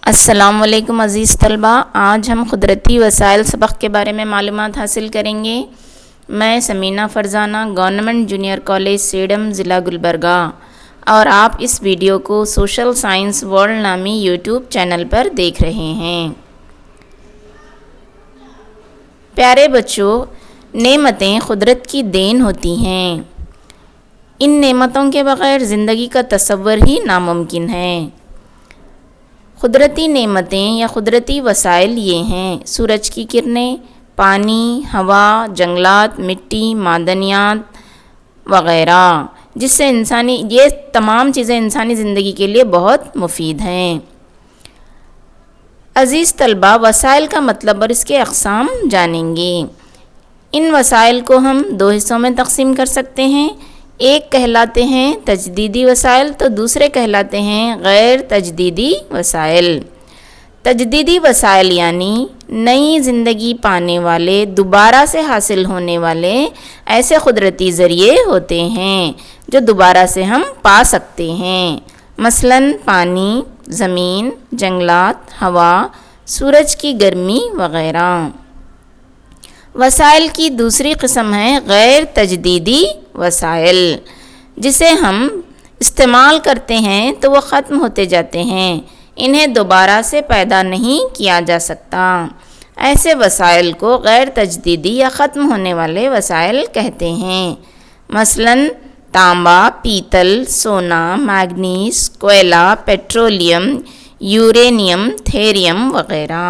السلام علیکم عزیز طلبہ، آج ہم قدرتی وسائل سبق کے بارے میں معلومات حاصل کریں گے۔ میں Samina Farzana, government junior college Sedam, ضلع گلبرگہ، اور آپ اس ویڈیو کو سوشل سائنس ورلڈ نامی یوٹیوب چینل پر دیکھ رہے ہیں۔ پیارے بچوں، نعمتیں قدرت کی دین ہوتی ہیں۔ ان نعمتوں کے بغیر زندگی کا تصور ہی ناممکن ہے۔ قدرتی نعمتیں یا قدرتی وسائل یہ ہیں: سورج کی کرنیں، پانی، ہوا، جنگلات، مٹی، معدنیات وغیرہ، جس سے یہ تمام چیزیں انسانی زندگی کے لیے بہت مفید ہیں۔ عزیز طلبہ، وسائل کا مطلب اور اس کے اقسام جانیں گے۔ ان وسائل کو ہم دو حصوں میں تقسیم کر سکتے ہیں۔ ایک کہلاتے ہیں تجدیدی وسائل تو دوسرے کہلاتے ہیں غیر تجدیدی وسائل۔ تجدیدی وسائل یعنی نئی زندگی پانے والے، دوبارہ سے حاصل ہونے والے ایسے قدرتی ذریعے ہوتے ہیں جو دوبارہ سے ہم پا سکتے ہیں، مثلاً پانی، زمین، جنگلات، ہوا، سورج کی گرمی وغیرہ۔ وسائل کی دوسری قسم ہے غیر تجدیدی وسائل، جسے ہم استعمال کرتے ہیں تو وہ ختم ہوتے جاتے ہیں، انہیں دوبارہ سے پیدا نہیں کیا جا سکتا۔ ایسے وسائل کو غیر تجدیدی یا ختم ہونے والے وسائل کہتے ہیں، مثلاً تانبا، پیتل، سونا، مینگنیز، کوئلہ، پیٹرولیم، یورینیم، تھیریم وغیرہ۔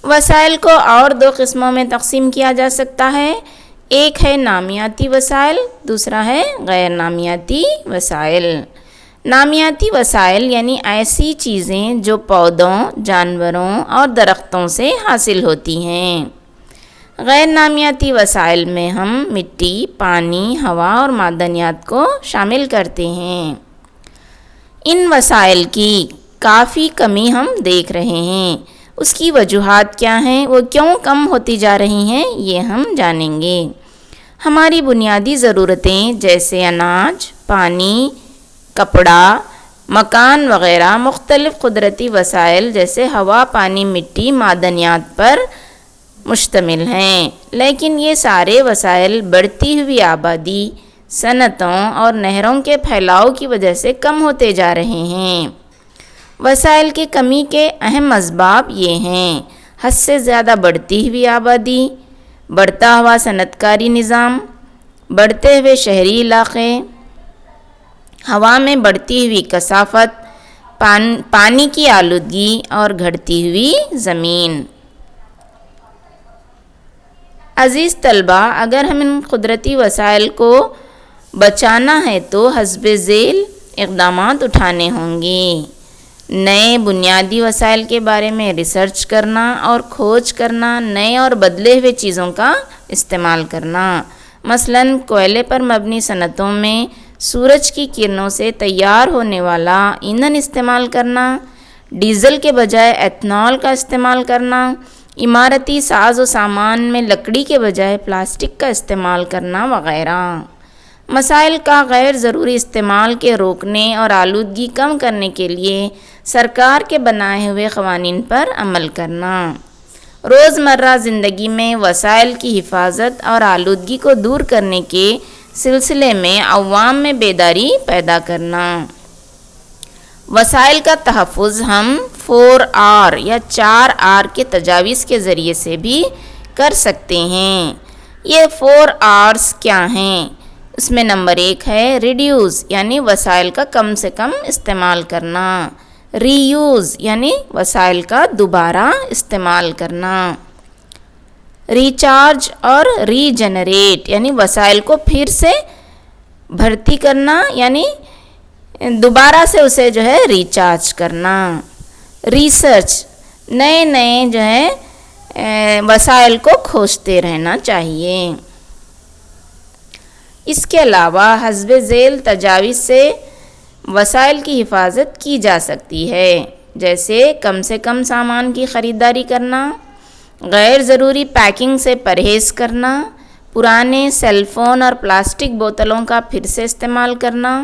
وسائل کو اور دو قسموں میں تقسیم کیا جا سکتا ہے۔ ایک ہے نامیاتی وسائل، دوسرا ہے غیر نامیاتی وسائل۔ نامیاتی وسائل یعنی ایسی چیزیں جو پودوں، جانوروں اور درختوں سے حاصل ہوتی ہیں۔ غیر نامیاتی وسائل میں ہم مٹی، پانی، ہوا اور معدنیات کو شامل کرتے ہیں۔ ان وسائل کی کافی کمی ہم دیکھ رہے ہیں۔ اس کی وجوہات کیا ہیں، وہ کیوں کم ہوتی جا رہی ہیں، یہ ہم جانیں گے۔ ہماری بنیادی ضرورتیں جیسے اناج، پانی، کپڑا، مکان وغیرہ مختلف قدرتی وسائل جیسے ہوا، پانی، مٹی، معدنیات پر مشتمل ہیں، لیکن یہ سارے وسائل بڑھتی ہوئی آبادی، صنعتوں اور نہروں کے پھیلاؤ کی وجہ سے کم ہوتے جا رہے ہیں۔ وسائل کی کمی کے اہم اسباب یہ ہیں: حد سے زیادہ بڑھتی ہوئی آبادی، بڑھتا ہوا صنعت کاری نظام، بڑھتے ہوئے شہری علاقے، ہوا میں بڑھتی ہوئی کثافت، پانی کی آلودگی اور گھٹتی ہوئی زمین۔ عزیز طلبہ، اگر ہم ان قدرتی وسائل کو بچانا ہے تو حسب ذیل اقدامات اٹھانے ہوں گے۔ نئے بنیادی وسائل کے بارے میں ریسرچ کرنا اور کھوج کرنا، نئے اور بدلے ہوئے چیزوں کا استعمال کرنا، مثلاً کوئلے پر مبنی صنعتوں میں سورج کی کرنوں سے تیار ہونے والا ایندھن استعمال کرنا، ڈیزل کے بجائے ایتھنول کا استعمال کرنا، عمارتی ساز و سامان میں لکڑی کے بجائے پلاسٹک کا استعمال کرنا وغیرہ۔ مسائل کا غیر ضروری استعمال کے روکنے اور آلودگی کم کرنے کے لیے سرکار کے بنائے ہوئے قوانین پر عمل کرنا۔ روزمرہ زندگی میں وسائل کی حفاظت اور آلودگی کو دور کرنے کے سلسلے میں عوام میں بیداری پیدا کرنا۔ وسائل کا تحفظ ہم 4R یا 4R کے تجاویز کے ذریعے سے بھی کر سکتے ہیں۔ یہ 4R's کیا ہیں؟ اس میں نمبر 1 ہے ریڈیوز یعنی وسائل کا کم سے کم استعمال کرنا، ری یوز یعنی وسائل کا دوبارہ استعمال کرنا، ریچارج اور ری جنریٹ یعنی وسائل کو پھر سے بھرتی کرنا یعنی دوبارہ سے اسے ریچارج کرنا، ریسرچ نئے وسائل کو کھوجتے رہنا چاہیے۔ اس کے علاوہ حسب ذیل تجاویز سے وسائل کی حفاظت کی جا سکتی ہے، جیسے کم سے کم سامان کی خریداری کرنا، غیر ضروری پیکنگ سے پرہیز کرنا، پرانے سیل فون اور پلاسٹک بوتلوں کا پھر سے استعمال کرنا،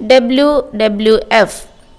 WWF